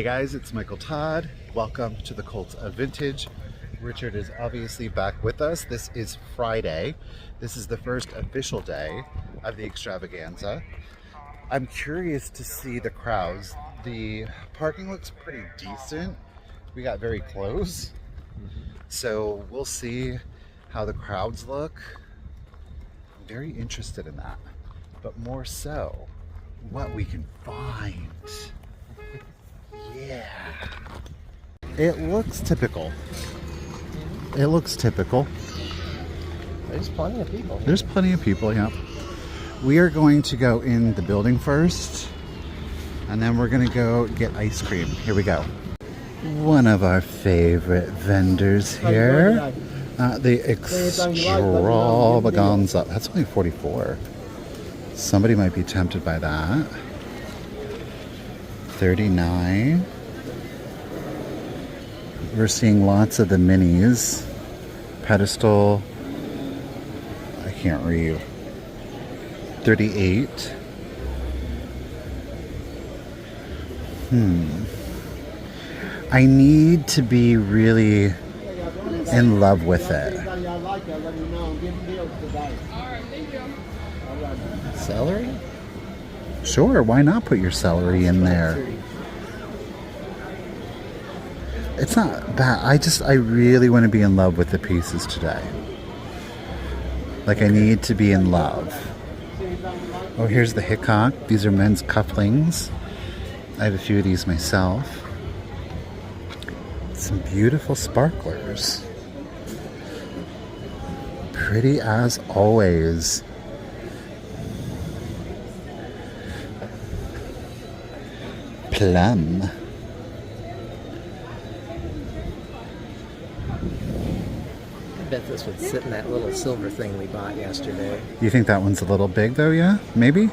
Hey guys, it's Michael Todd. Welcome to the Cult of Vintage. Richard is obviously back with us. This is Friday. This is the first official day of the extravaganza. I'm curious to see the crowds. The parking looks pretty decent. We got very close. So we'll see how the crowds look. I'm very interested in that. But more so, what we can find. Yeah. It looks typical. It looks typical. There's plenty of people. There's plenty of people, yeah. We are going to go in the building first, and then we're going to go get ice cream. Here we go. One of our favorite vendors here. The Extravaganza. That's only 44. Somebody might be tempted by that. 39. We're seeing lots of the minis. Pedestal. I can't read. 38. I need to be really in love with it. Celery? Sure, why not put your celery in there? It's not bad. I really want to be in love with the pieces today. Like I need to be in love. Oh, here's the Hickok. These are men's cufflinks. I have a few of these myself. Some beautiful sparklers. Pretty as always. Plum. I bet this would sit in that little silver thing we bought yesterday. You think that one's a little big though, yeah? Maybe?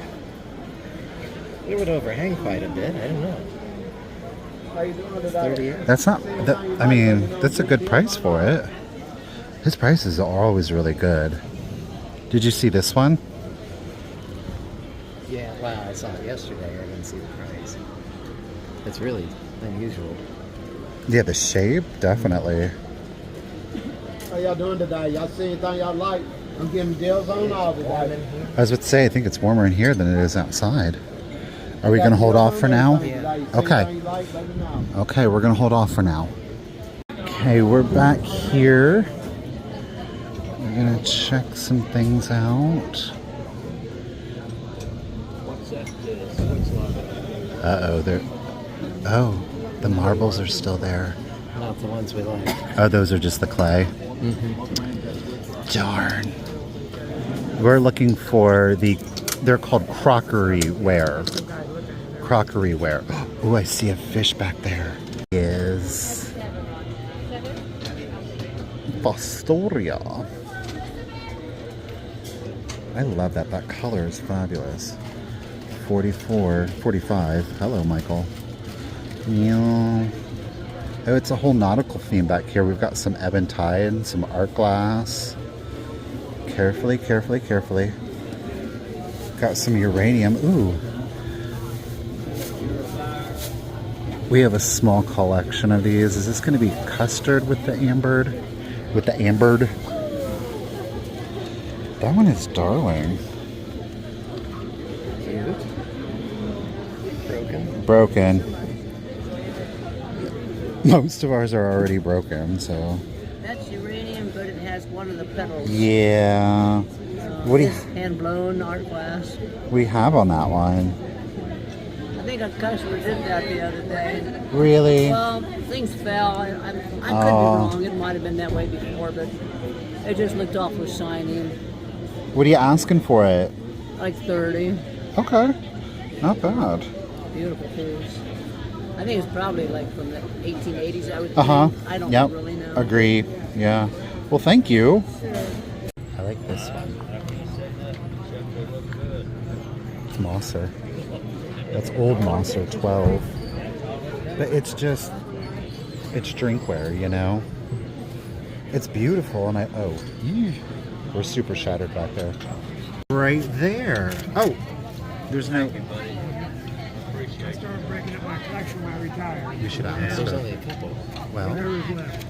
It would overhang quite a bit. I don't know. 38. That's not, I mean, that's a good price for it. His prices are always really good. Did you see this one? Yeah, wow, I saw it yesterday. I didn't see the price. It's really unusual. Yeah, the shape, definitely. How y'all doing today? Y'all see anything y'all like? I'm getting deals on all today. I was about to say, I think it's warmer in here than it is outside. Are we going to hold off for now? Yeah. Okay. Okay, we're going to hold off for now. Okay, we're back here. We're going to check some things out. Uh-oh, the marbles are still there. Not the ones we like. Oh, those are just the clay. Darn. We're looking for they're called crockeryware. Crockeryware. Oh, I see a fish back there. Is Fostoria. I love that. That color is fabulous. 44, 45. Hello, Michael. Yeah. Oh, it's a whole nautical theme back here. We've got some ebb and tide, some art glass. Carefully, carefully, carefully. Got some uranium. Ooh. We have a small collection of these. Is this going to be custard with the ambered? With the ambered? That one is darling. Broken. Most of ours are already broken, so. That's uranium, but it has one of the petals. Yeah. What do you? Hand blown art glass. We have on that one. I think a customer did that the other day. Really? Well, things fell. I could be wrong. It might have been that way before, but it just looked awful shiny. What are you asking for it? Like 30. Okay. Not bad. Beautiful piece. I think it's probably like from the 1880s, I would think. I don't really know. Agree. Yeah. Well, thank you. Sure. I like this one. It's Mosser. That's old Mosser, 12. But it's just, it's drinkware, you know? It's beautiful, and we're super shattered back there. Right there. Oh, there's no. collection when I retire. You should ask There's her. only a couple. Well, Whatever's left.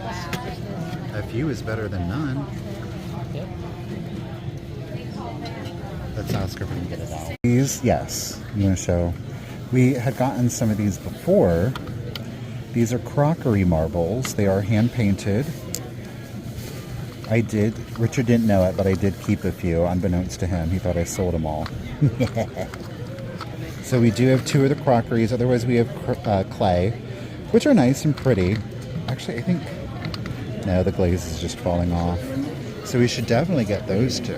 a few is better than none. Yep. Let's ask her if we can get it out. These, yes, I'm going to show. We had gotten some of these before. These are crockery marbles. They are hand painted. Richard didn't know it, but I did keep a few, unbeknownst to him. He thought I sold them all. So we do have 2 of the crockeries. Otherwise, we have clay, which are nice and pretty. Actually, I think, no, the glaze is just falling off. So we should definitely get those 2.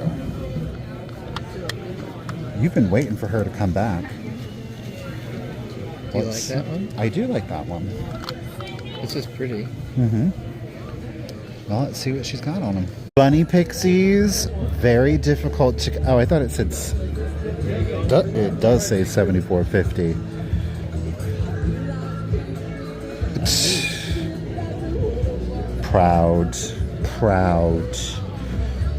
You've been waiting for her to come back. Do you like that one? I do like that one. This is pretty. Mm-hmm. Well, let's see what she's got on them. Bunny pixies, very difficult to... Oh, I thought it said... It does say 74.50. Proud.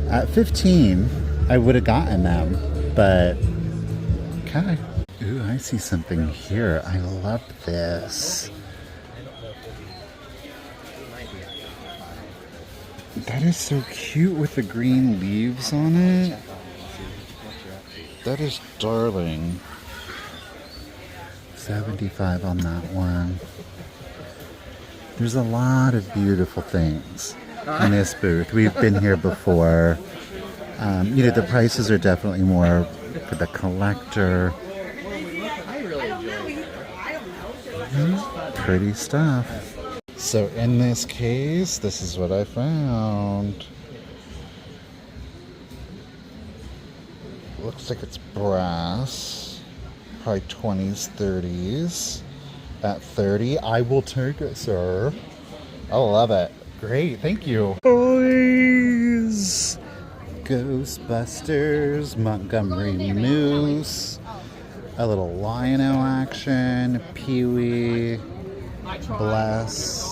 At 15, I would have gotten them, but... Okay. Ooh, I see something here. I love this. That is so cute with the green leaves on it. That is darling. 75 on that one. There's a lot of beautiful things in this booth. We've been here before. You know, the prices are definitely more for the collector. Pretty stuff. So in this case, this is what I found. Looks like it's brass. Probably 20s, 30s. At 30, I will take it, sir. I love it. Great, thank you. Boys! Ghostbusters, Montgomery Moose, a little Lion-O action, Pee-wee, Bless,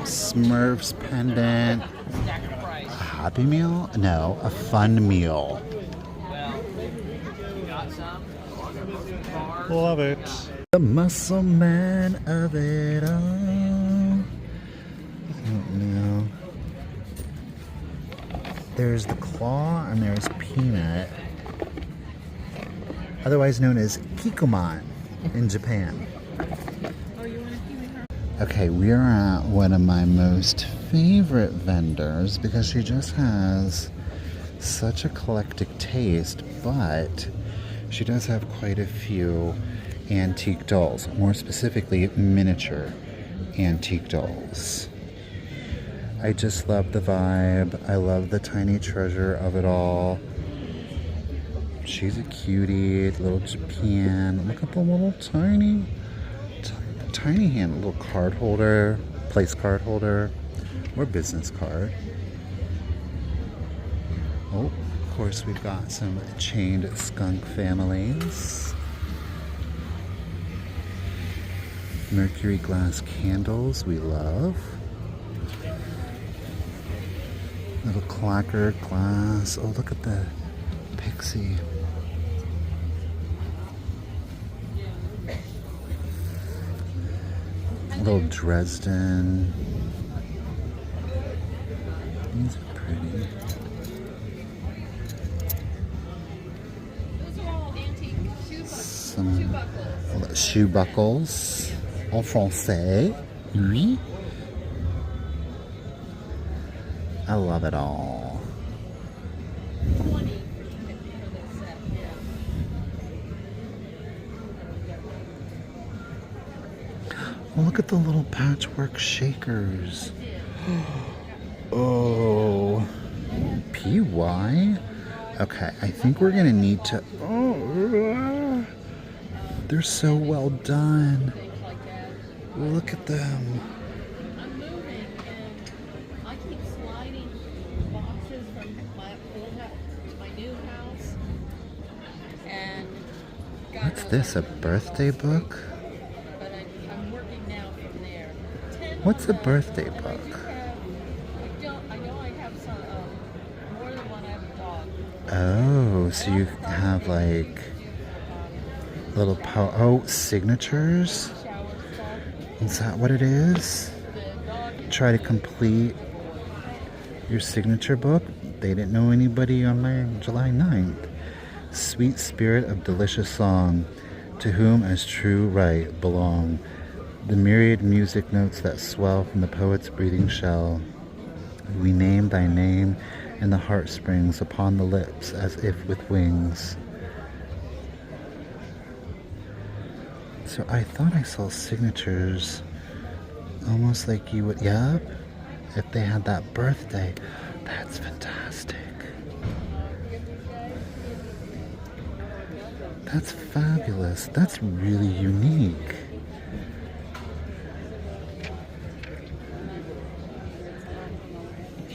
Smurfs pendant, a Happy Meal? No, a Fun Meal. Love it. The muscle man of it all. I don't know. There's the Claw and there's Peanut, otherwise known as Kikuman in Japan. Okay, we're at one of my most favorite vendors because she just has such a eclectic taste, but she does have quite a few antique dolls, more specifically miniature antique dolls. I just love the vibe. I love the tiny treasure of it all. She's a cutie, little Japan. Look at the little tiny hand, little card holder, place card holder, or business card. Oh, of course we've got some chained skunk families. Mercury glass candles, we love. Little clacker glass. Oh, look at the pixie. Little Dresden. These are pretty. Some shoe buckles. En français. Oui. I love it all. Oh, look at the little patchwork shakers. Oh. PY? Okay, I think we're gonna need to... Oh, they're so well done. Look at them. I'm moving and I keep sliding boxes from my old house to my new house. And God What's knows this, a I'm- birthday book? But I'm working now from there. What's a birthday book? I know I have some more than one. I have a dog. Oh, so you have like Little oh, signatures? Is that what it is? Try to complete your signature book. They didn't know anybody on July 9th. Sweet spirit of delicious song, to whom as true right belong the myriad music notes that swell from the poet's breathing shell. We name thy name, and the heart springs upon the lips as if with wings. So I thought I saw signatures almost like you would, yep, if they had that birthday. That's fantastic. That's fabulous. That's really unique.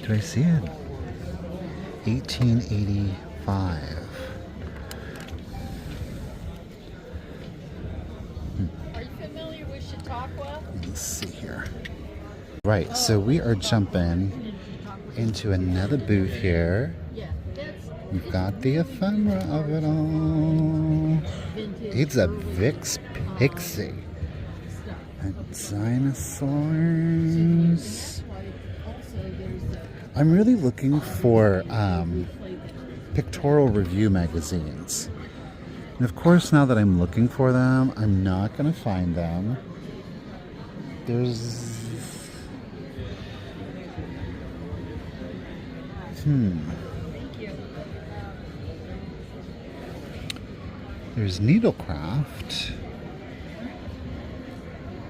Do I see it? 1885. Are you familiar with Chautauqua? Let's see here. Right, so we are jumping into another booth here. We've got the ephemera of it all. It's a Vix Pixie. And dinosaurs. I'm really looking for pictorial review magazines. And of course, now that I'm looking for them, I'm not going to find them. There's... There's needlecraft.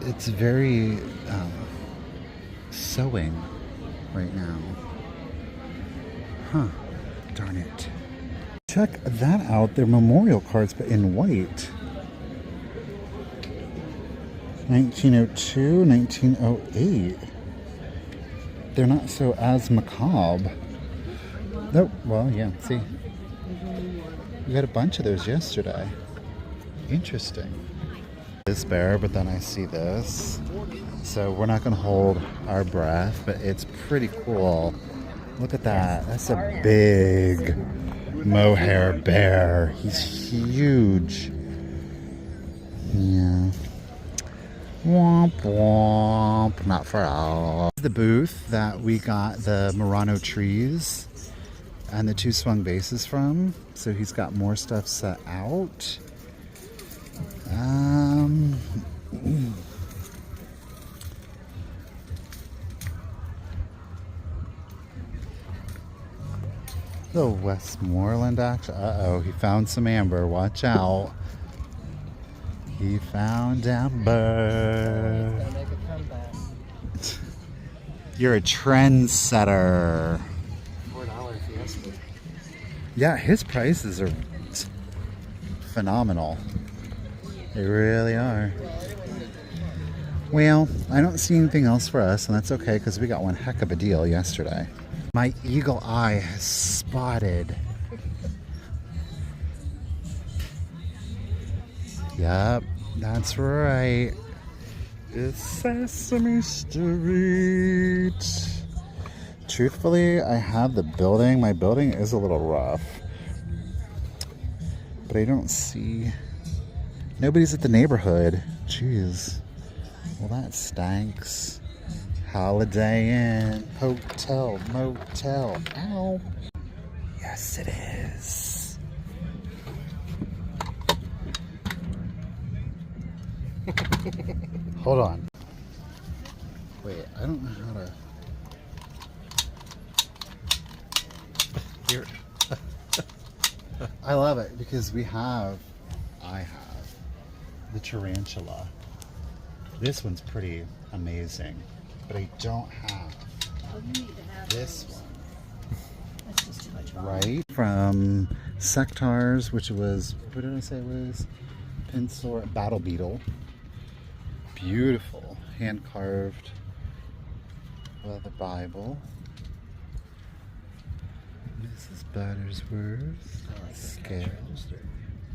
It's very sewing right now. Huh. Darn it. Check that out. They're memorial cards, but in white. 1902, 1908. They're not so as macabre. Nope. Well, yeah, see. We got a bunch of those yesterday. Interesting. This bear, but then I see this. So we're not going to hold our breath, but it's pretty cool. Look at that. That's a big mohair bear. He's huge. Yeah. Womp womp. Not for all. The booth that we got the Murano trees and the 2 swung bases from. So he's got more stuff set out. The Westmoreland action. Uh-oh, he found some amber. Watch out. He found amber. You're a trendsetter. $4 Fiesta. Yeah, his prices are phenomenal. They really are. Well, I don't see anything else for us, and that's okay because we got one heck of a deal yesterday. My eagle eye has spotted. Yep, that's right. It's Sesame Street. Truthfully, I have the building. My building is a little rough. But I don't see... Nobody's at the neighborhood. Jeez. Well, that stinks. Holiday Inn, hotel, motel. Ow. Yes, it is. Hold on. Wait, I don't know how to... Here. I love it because I have the tarantula. This one's pretty amazing, but I don't have this one. That's just too much fun. Right? From Sectars, which was, what did I say it was? Pinsor Battle Beetle. Beautiful, hand carved leather Bible. Mrs. Buttersworth. Scale.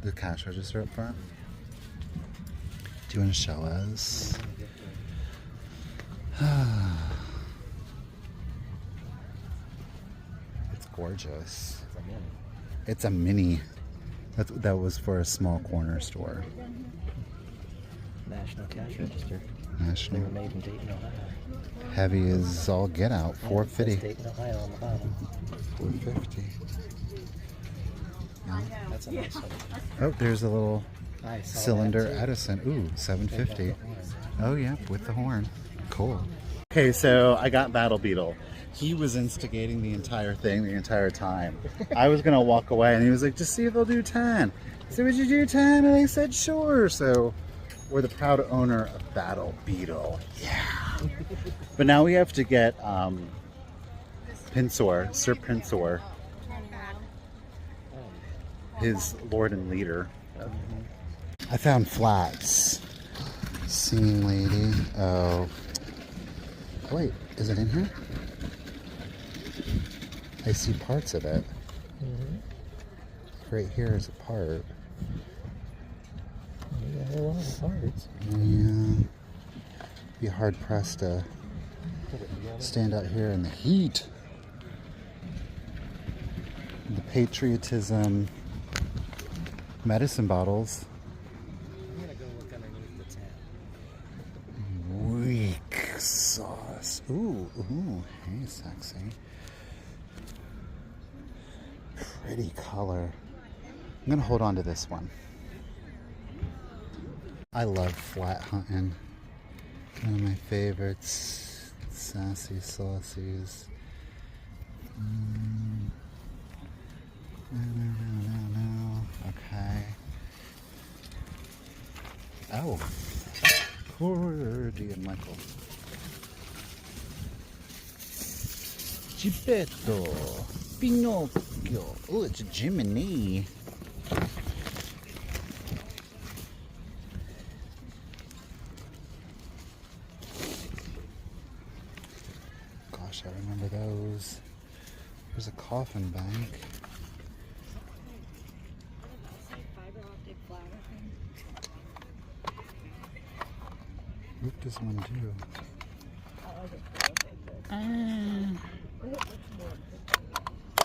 The cash register up front. Do you want to show us? It's gorgeous. It's a mini. That was for a small corner store. National Cash Register. They National. were made in Dayton, Ohio. Heavy as all get out. Yeah, it says $4.50. Dayton, Ohio on the bottom. $4.50. Yeah. That's a nice one. Oh, there's a little I saw cylinder that too. Edison. Ooh, $7.50. Yeah. Oh yeah, with the horn. Cool. Okay, so I got Battle Beetle. He was instigating the entire thing the entire time. I was gonna walk away and he was like, just see if they'll do 10. I said, would you do 10? And I said, sure. So we're the proud owner of Battle Beetle. Yeah. But now we have to get Pinsor, Sir Pinsor, his lord and leader. I found flats. Singing lady. Oh. Wait, is it in here? I see parts of it. Right here is a part. You got a lot of parts. Yeah. Be hard pressed to stand out here in the heat. The patriotism. Medicine bottles. I'm gonna go look underneath the tent. Weak sauce. Ooh, hey, sexy. Pretty color. I'm gonna hold on to this one. I love flat hunting. One of my favorites. Sassy saucies. No. Okay. Oh. Accordion, Michael. Geppetto. Pinocchio. Oh, it's a Jiminy. Gosh, I remember those. There's a coffin bank. Oop, this one too.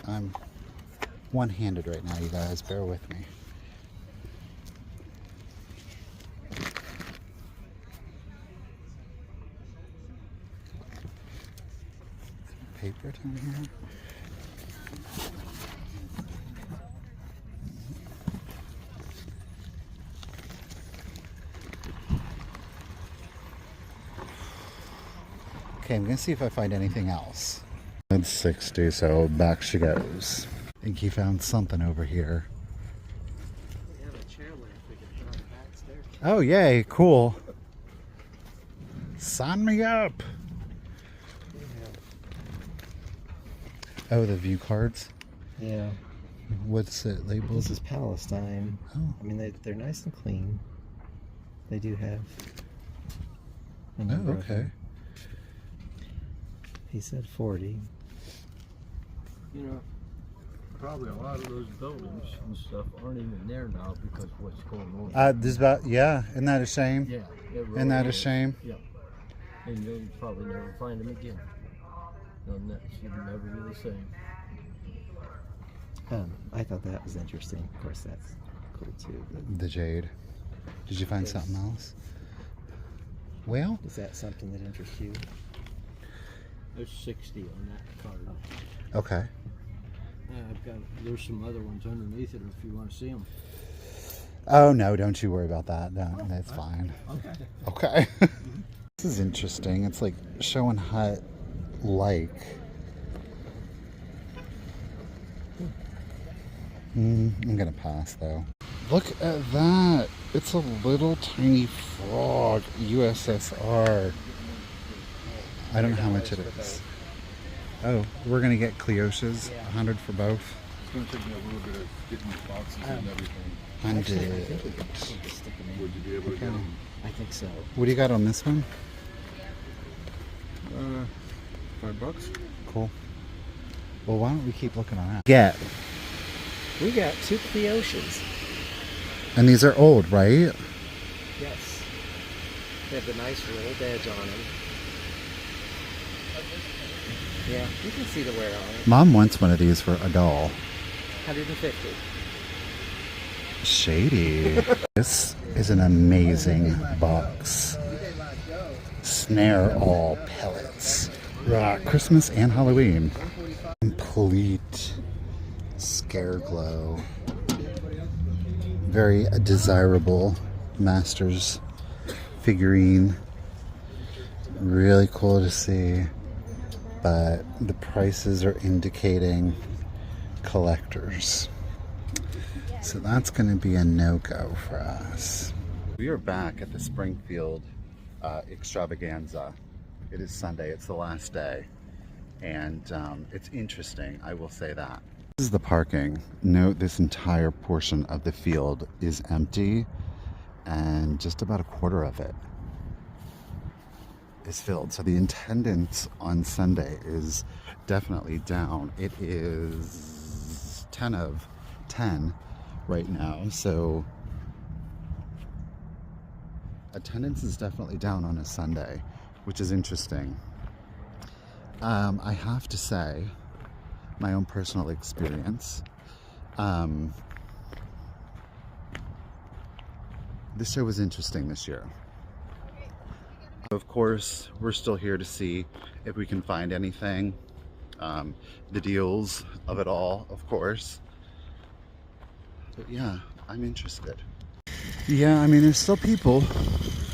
I'm one-handed right now, you guys. Bear with me. Paper down here. Okay, I'm gonna see if I find anything else. It's 60, so back she goes. I think he found something over here. We have a chair lamp we can put on the back stairs. Oh, yay, cool. Sign me up. Oh, the view cards. Yeah. What's it labeled? This is Palestine. Oh. I mean, they're nice and clean. They do have. a Oh, number of okay. them. He said 40. You know, probably a lot of those buildings and stuff aren't even there now because of what's going on. This about, yeah, isn't that a shame? Yeah, it really Isn't that a is. shame? Yeah. And you'll probably never find them again. And that should never be the same. I thought that was interesting. Of course, that's cool too. But The jade. Did you find Yes. something else? Well, is that something that interests you? There's 60 on that card. okay. There's some other ones underneath it if you want to see them. Oh, no, don't you worry about that. No, that's fine. Okay. Okay. This is interesting. It's like showing Hut like. I'm gonna pass though. Look at that. It's a little tiny frog. USSR. I don't know how much it is. Oh, we're gonna get Cleoches. 100 for both. It's going to take me a little bit of getting the boxes and everything. 100. Stick 'em in. Would you be able to get them? I think so. What do you got on this one? $5? Cool. Well, why don't we keep looking on that? Get. We got 2 Cleoches. And these are old, right? Yes. They have the nice rolled edge on them. Yeah, you can see the wear on it. Mom wants one of these for a doll. 150. Shady. This is an amazing box. Snare all pellets. Christmas and Halloween. Complete scare glow. Very desirable Masters figurine. Really cool to see, but the prices are indicating collectors. So that's going to be a no-go for us. We are back at the Springfield Extravaganza. It is Sunday, it's the last day, and it's interesting, I will say that. This is the parking. Note this entire portion of the field is empty, and just about a quarter of it is filled. So the attendance on Sunday is definitely down. It is 10 of 10 right now, so attendance is definitely down on a Sunday, which is interesting. I have to say, my own personal experience, this show was interesting this year. Of course, we're still here to see if we can find anything, the deals of it all, of course. But yeah, I'm interested. Yeah, I mean, there's still people,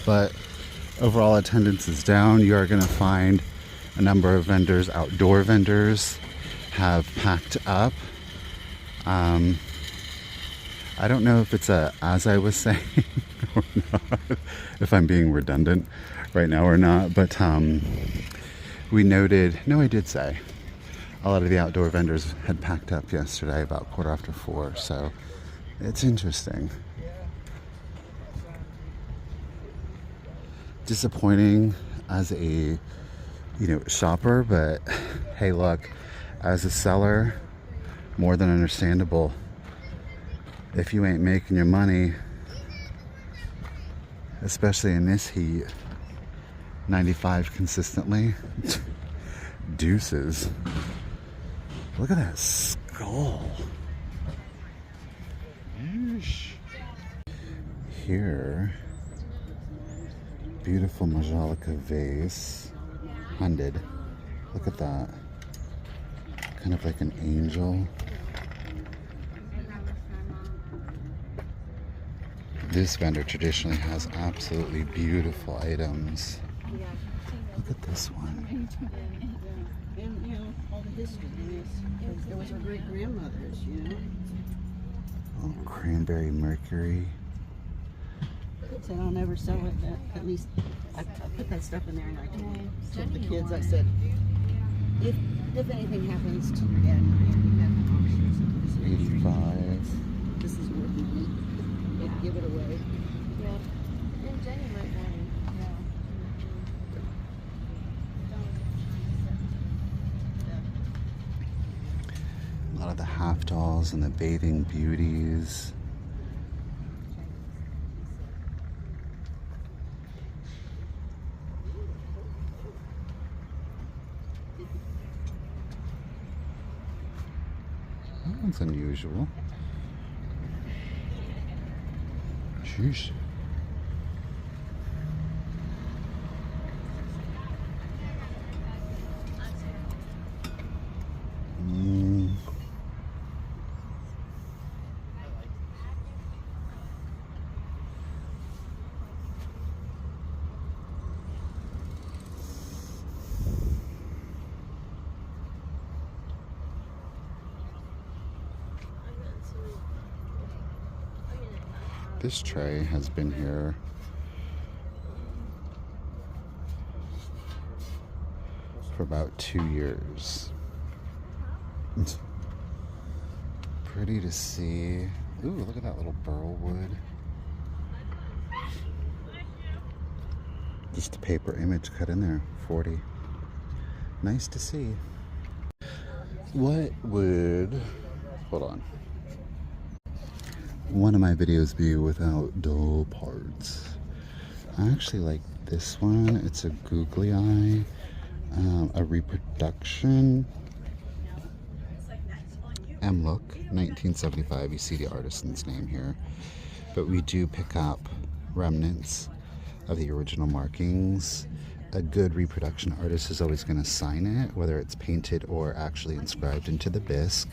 but overall attendance is down. You are going to find a number of vendors, outdoor vendors, have packed up. I don't know if it's as I was saying or not, if I'm being redundant right now or not, but we noted, no, I did say a lot of the outdoor vendors had packed up yesterday about 4:15, so it's interesting. Disappointing as a shopper, but hey, look, as a seller, more than understandable. If you ain't making your money, especially in this heat, 95 consistently, deuces. Look at that skull. Yeesh. Here, beautiful Majolica vase, 100. Look at that. Kind of like an angel. This vendor traditionally has absolutely beautiful items. Look at this one. And all the history in this. There was our great grandmothers, Oh, cranberry mercury. Said I'll never sell it. At least I put that stuff in there, and I told the kids. I said, if anything happens to your dad, you have an auction. 85. This is worth it. Give it away. Yeah. And Jenny might want it. Yeah. A lot of the half dolls and the bathing beauties. That one's unusual. Sheesh. This tray has been here for about 2 years. Pretty to see. Ooh, look at that little burl wood. Just a paper image cut in there, 40. Nice to see. What would, hold on. One of my videos be without dull parts. I actually like this one. It's a googly eye, a reproduction M look, 1975. You see the artisan's name here. But we do pick up remnants of the original markings. A good reproduction artist is always going to sign it, whether it's painted or actually inscribed into the bisque.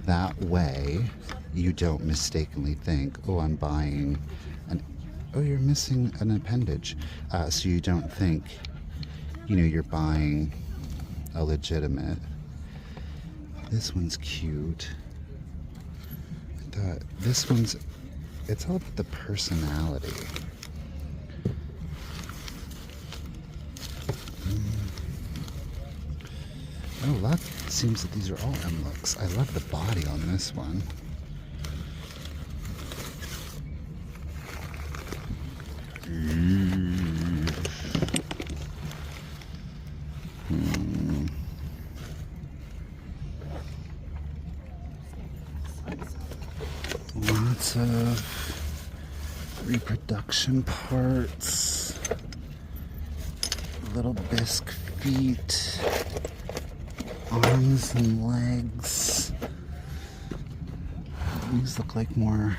That way, you don't mistakenly think, oh, I'm buying an... Oh, you're missing an appendage. So you don't think, you know, you're buying a legitimate. This one's cute. This one's... It's all about the personality. Oh, look. It seems that these are all M looks. I love the body on this one. Lots of reproduction parts. Little bisque feet. Arms and legs. These look like more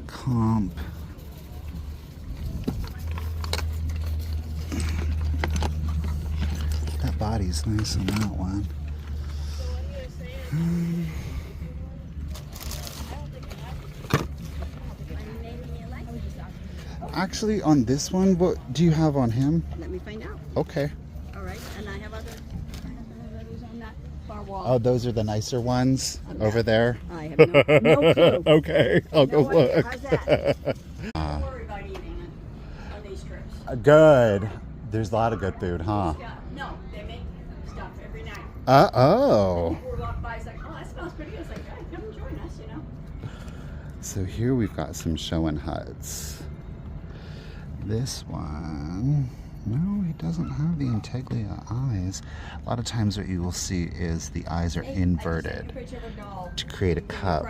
comp. That body's nice on that one. Actually, on this one, what do you have on him? Let me find out. Okay. All right, and I have others on that far wall. Oh, those are the nicer ones over there? I have no clue. Okay, I'll go No idea. look. How's that? Don't worry about eating on these trips. Good. There's a lot of good food, huh? No, they make stuff every night. Oh. People walk by, it's like, oh, that smells pretty good. It's like, hey, come join us, you know. So here we've got some showing huts. This one, no, he doesn't have the integlia eyes. A lot of times what you will see is the eyes are inverted to create a cup.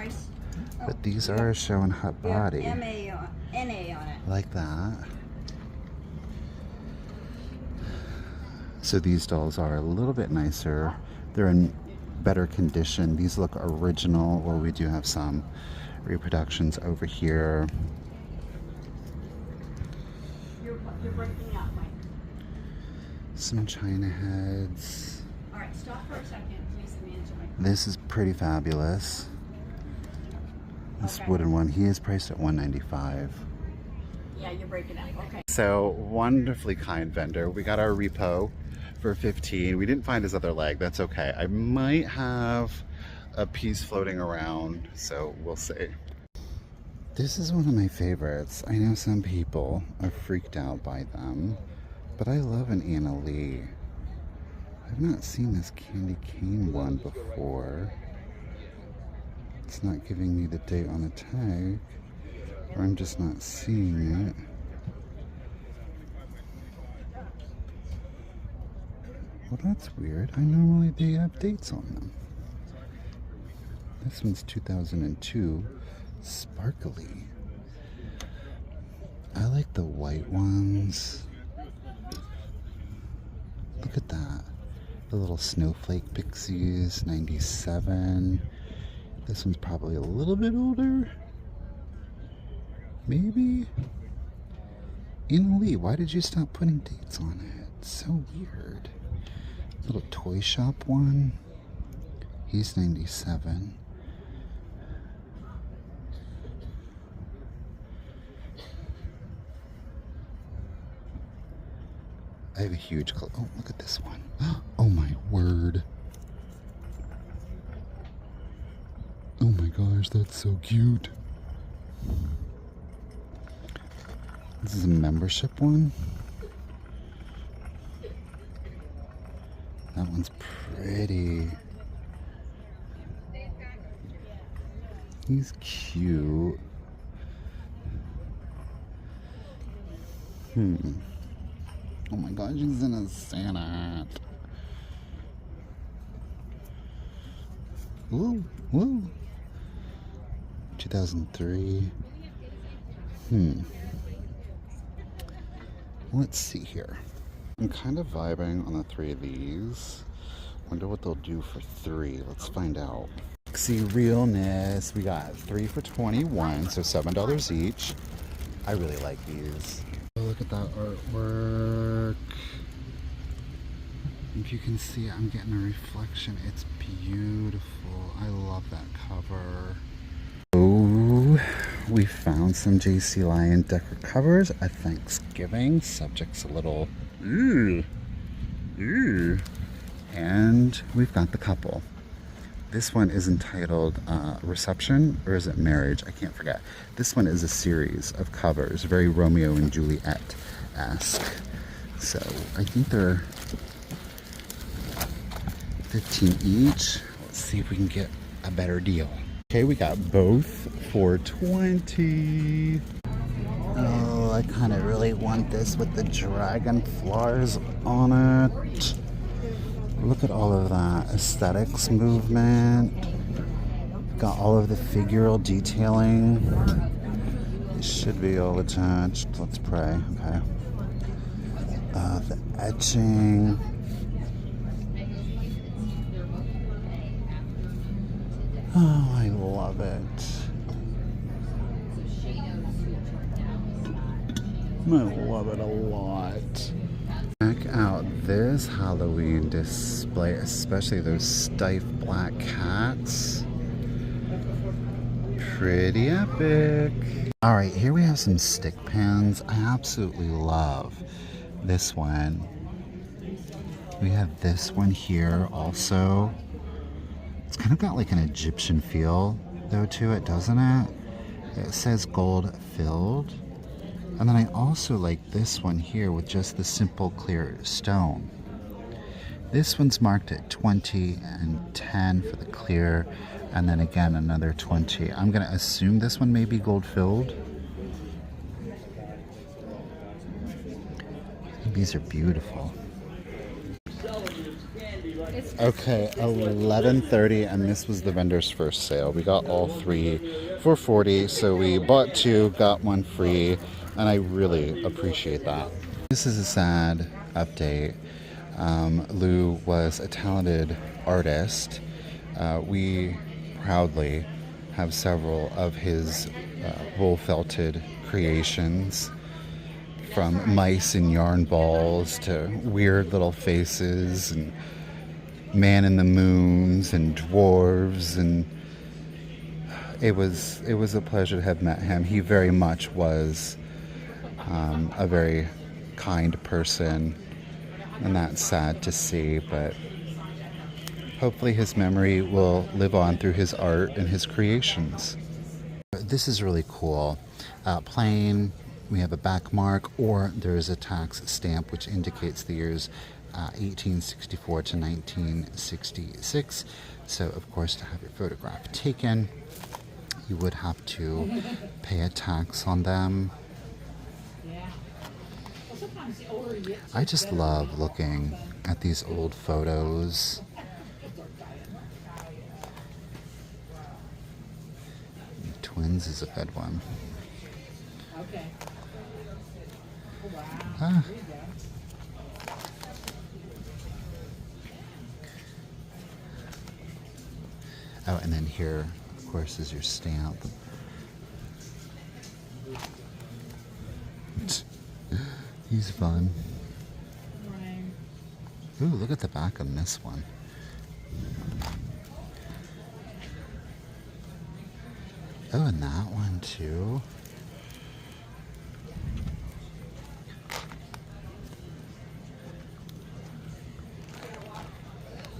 But these are a showing hut body. M-A-N-A on it. Like that. So these dolls are a little bit nicer. They're in better condition. These look original, or we do have some reproductions over here. You're breaking up, Mike. Some china heads. All right, stop for a second, please, and answer my question. This is pretty fabulous. This Okay. wooden one, he is priced at $195. Yeah, you're breaking up. Okay. So wonderfully kind vendor. We got our repo for $15. We didn't find his other leg. That's okay. I might have a piece floating around, so we'll see. This is one of my favorites. I know some people are freaked out by them, but I love an Anna Lee. I've not seen this candy cane one before. It's not giving me the date on the tag, or I'm just not seeing it. Well, that's weird. I normally they have dates on them. This one's 2002. Sparkly. I like the white ones. Look at that. The little snowflake pixies, 97. This one's probably a little bit older. Maybe? Anna Lee, why did you stop putting dates on it? It's so weird. Little toy shop one. He's 97. I have a huge oh, look at this one. Oh my word. Oh my gosh, that's so cute. This is a membership one. That one's pretty. He's cute. Oh my gosh, he's in a Santa hat. Woo, woo. 2003. Let's see here. I'm kind of vibing on the three of these. Wonder what they'll do for $3. Let's find out. Dixie Realness. We got 3 for $21, so $7 each. I really like these. Oh, look at that artwork. If you can see, I'm getting a reflection. It's beautiful. I love that cover. Oh, we found some J.C. Lion decor covers at Thanksgiving. Subject's a little and we've got the couple. This one is entitled Reception, or is it Marriage? I can't forget. This one is a series of covers, very Romeo and Juliet-esque. So I think they're 15 each. Let's see if we can get a better deal. Okay, we got both for 20. Oh, I kind of really want this with the dragonflies on it. Look at all of that aesthetics movement. Got all of the figural detailing. It should be all attached. Let's pray. Okay. The etching. Oh, I love it. I love it a lot. Check out this Halloween display, especially those stiff black cats. Pretty epic. All right, here we have some stick pins. I absolutely love this one. We have this one here also. It's kind of got like an Egyptian feel though to it, doesn't it? It says gold filled. And then I also like this one here with just the simple clear stone. This one's marked at 20 and 10 for the clear, and then again another 20. I'm gonna assume this one may be gold filled. These are beautiful. Okay, 11:30, and this was the vendor's first sale. We got all 3 for 40, so we bought 2, got 1 free, and I really appreciate that. This is a sad update. Lou was a talented artist. We proudly have several of his wool-felted creations, from mice and yarn balls to weird little faces and man in the moons and dwarves, and it was a pleasure to have met him. He very much was a very kind person, and that's sad to see, but hopefully his memory will live on through his art and his creations. This is really cool. Plain, we have a back mark, or there is a tax stamp which indicates the years 1864 to 1966. So of course, to have your photograph taken, you would have to pay a tax on them. I just love looking at these old photos. Twins is a good one. Ah. Oh, and then here, of course, is your stamp. He's fun. Ooh, look at the back on this one. Oh, and that one too.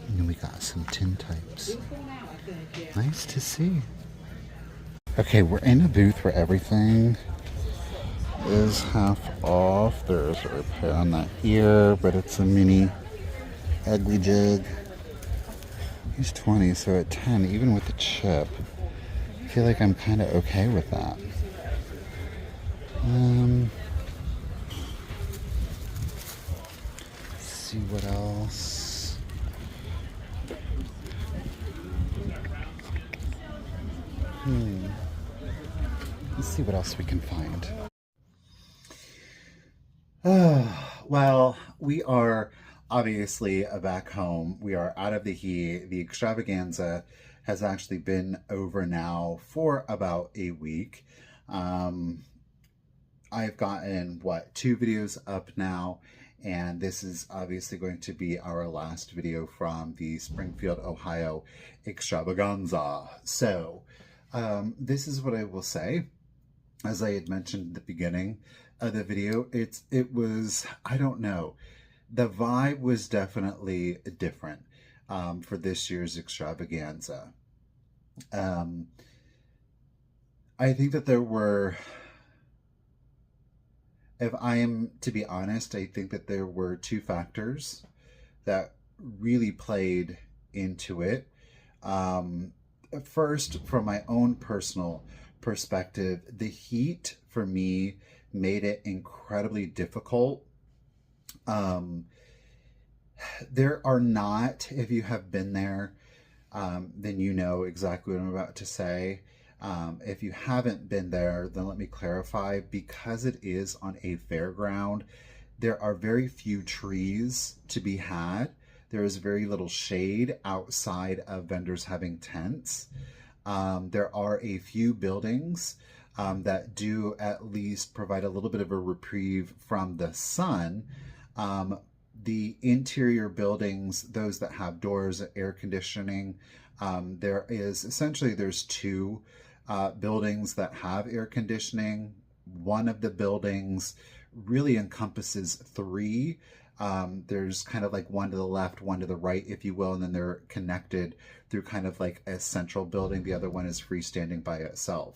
And then we got some tin types. Nice to see. Okay, we're in a booth where everything is half off. There's a repair on that ear, but it's a mini ugly jig. He's 20, so at 10, even with the chip, I feel like I'm kind of okay with that. Let's see what else. Let's see what else we can find. Well, we are obviously back home. We are out of the heat. The extravaganza has actually been over now for about a week. I've gotten, what, 2 videos up now, and this is obviously going to be our last video from the Springfield, Ohio Extravaganza. So, this is what I will say. As I had mentioned at the beginning of the video, it was, I don't know, the vibe was definitely different for this year's extravaganza. I think that there were, if I am to be honest, I think that there were 2 factors that really played into it. First, from my own personal perspective, the heat for me made it incredibly difficult. There are not, if you have been there, then you know exactly what I'm about to say. If you haven't been there, then let me clarify. Because it is on a fairground, there are very few trees to be had. There is very little shade outside of vendors having tents. There are a few buildings that do at least provide a little bit of a reprieve from the sun. The interior buildings, those that have doors, air conditioning, there's 2 buildings that have air conditioning. One of the buildings really encompasses 3. There's kind of like one to the left, one to the right, if you will, and then they're connected through kind of like a central building. The other one is freestanding by itself.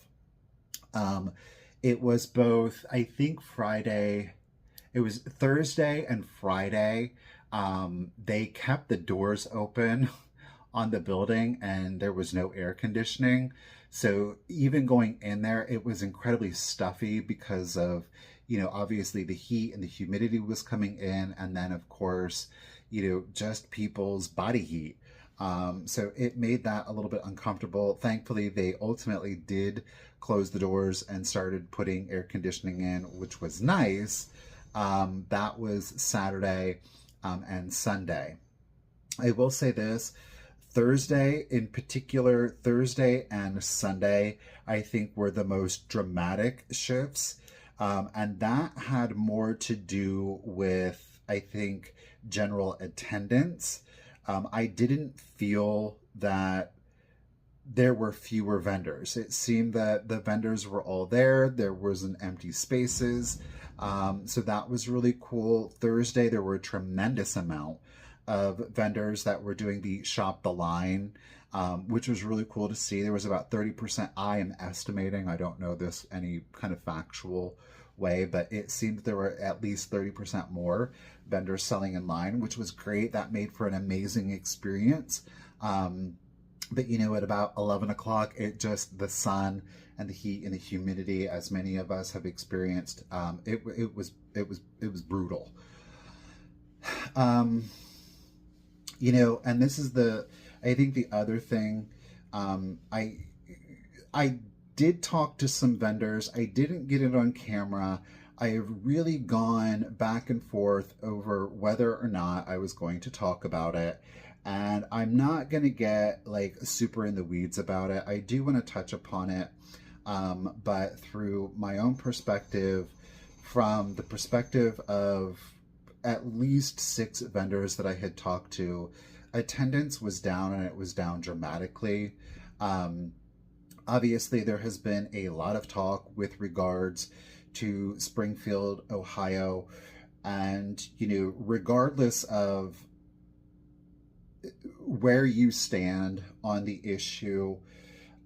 It was both, I think it was Thursday and Friday. They kept the doors open on the building and there was no air conditioning. So even going in there, it was incredibly stuffy because of, obviously the heat and the humidity was coming in. And then of course, just people's body heat. So it made that a little bit uncomfortable. Thankfully, they ultimately did close the doors and started putting air conditioning in, which was nice. That was Saturday and Sunday. I will say this, Thursday in particular, Thursday and Sunday, I think were the most dramatic shifts. And that had more to do with, I think, general attendance. I didn't feel that there were fewer vendors. It seemed that the vendors were all there. There wasn't empty spaces. So that was really cool. Thursday, there were a tremendous amount of vendors that were doing the shop the line, which was really cool to see. There was about 30%, I am estimating, I don't know this any kind of factual way, but it seemed that there were at least 30% more vendors selling in line, which was great. That made for an amazing experience. But at about 11 o'clock, the sun and the heat and the humidity, as many of us have experienced, it was brutal. And this is I think the other thing, I did talk to some vendors. I didn't get it on camera. I have really gone back and forth over whether or not I was going to talk about it. And I'm not going to get like super in the weeds about it. I do want to touch upon it, but through my own perspective, from the perspective of at least 6 vendors that I had talked to, attendance was down, and it was down dramatically. Obviously, there has been a lot of talk with regards to Springfield, Ohio, and, regardless of where you stand on the issue,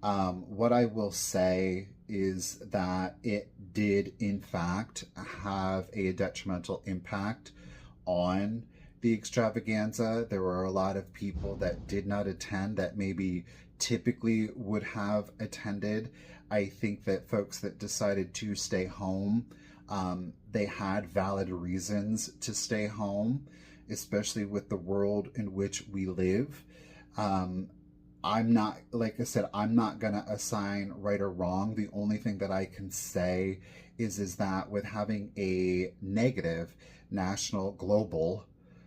what I will say is that it did in fact have a detrimental impact on the extravaganza. There were a lot of people that did not attend that maybe typically would have attended. I think that folks that decided to stay home, they had valid reasons to stay home, especially with the world in which we live. I'm not, like I said, I'm not going to assign right or wrong. The only thing that I can say is that with having a negative national global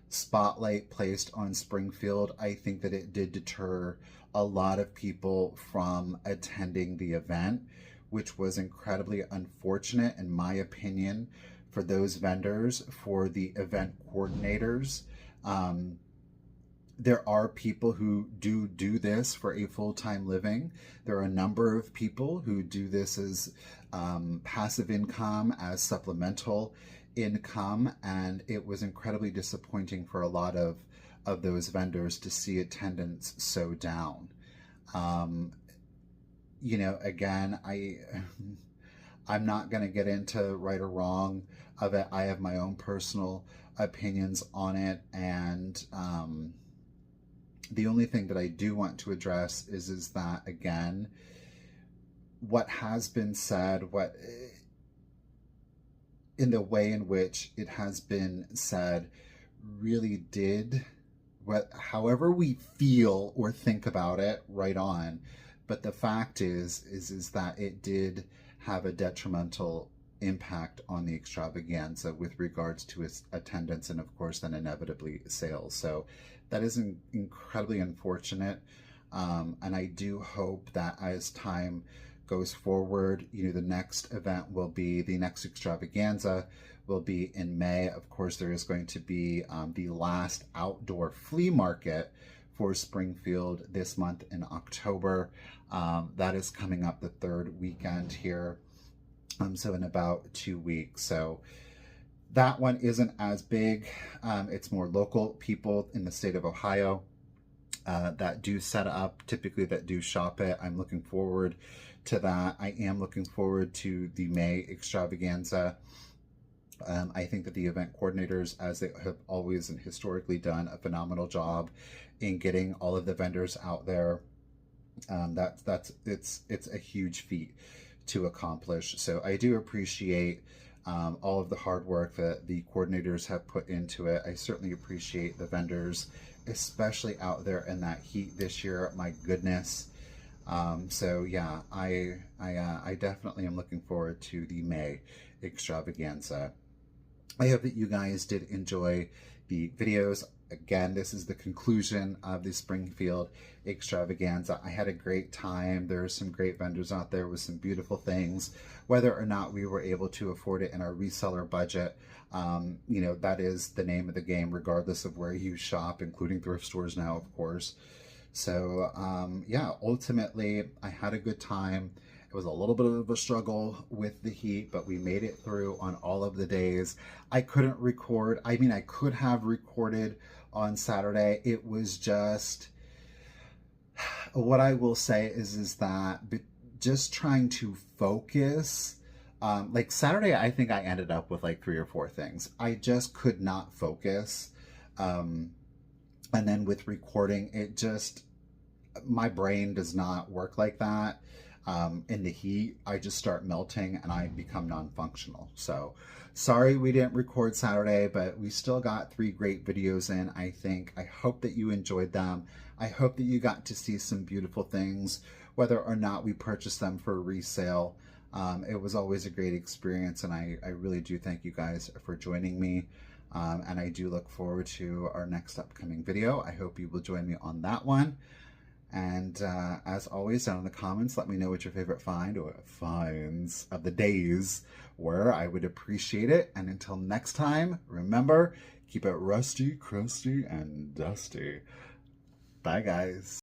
spotlight placed on Springfield, I think that it did deter a lot of people from attending the event, which was incredibly unfortunate, in my opinion, for those vendors, for the event coordinators. There are people who do this for a full-time living. There are a number of people who do this as passive income, as supplemental income, and it was incredibly disappointing for a lot of those vendors to see attendance so down. You know, again, I'm not going to get into right or wrong of it. I have my own personal opinions on it, and the only thing that I do want to address is that, again, what has been said, what in the way in which it has been said, really did, however we feel or think about it, right on. But the fact is that it did have a detrimental impact on the extravaganza with regards to its attendance and, of course, then inevitably sales. So that is incredibly unfortunate. And I do hope that as time goes forward, you know, the next event will be, the next extravaganza will be in May. Of course, there is going to be the last outdoor flea market for Springfield this month in October. That is coming up the third weekend here. So in about 2 weeks. So that one isn't as big. It's more local people in the state of Ohio that do set up, typically that do shop it. I'm looking forward to that. I am looking forward to the May extravaganza. I think that the event coordinators, as they have always and historically done, a phenomenal job in getting all of the vendors out there. It's a huge feat to accomplish. So I do appreciate all of the hard work that the coordinators have put into it. I certainly appreciate the vendors, especially out there in that heat this year. My goodness. So yeah, I definitely am looking forward to the May extravaganza. I hope that you guys did enjoy the videos. Again, this is the conclusion of the Springfield extravaganza. I had a great time. There are some great vendors out there with some beautiful things. Whether or not we were able to afford it in our reseller budget, you know, that is the name of the game, regardless of where you shop, including thrift stores now, of course. So yeah, ultimately, I had a good time. It was a little bit of a struggle with the heat, but we made it through on all of the days. I couldn't record. I mean, I could have recorded on Saturday. It was just, what I will say is that just trying to focus, like Saturday, I think I ended up with like 3 or 4 things. I just could not focus. And then with recording, it just, my brain does not work like that. In the heat, I just start melting and I become non-functional. So sorry we didn't record Saturday, but we still got 3 great videos in, I think. I hope that you enjoyed them. I hope that you got to see some beautiful things, whether or not we purchased them for resale. It was always a great experience, and I really do thank you guys for joining me. And I do look forward to our next upcoming video. I hope you will join me on that one. And as always, down in the comments, let me know what your favorite find or finds of the days were. I would appreciate it. And until next time, remember, keep it rusty, crusty, and dusty. Bye, guys.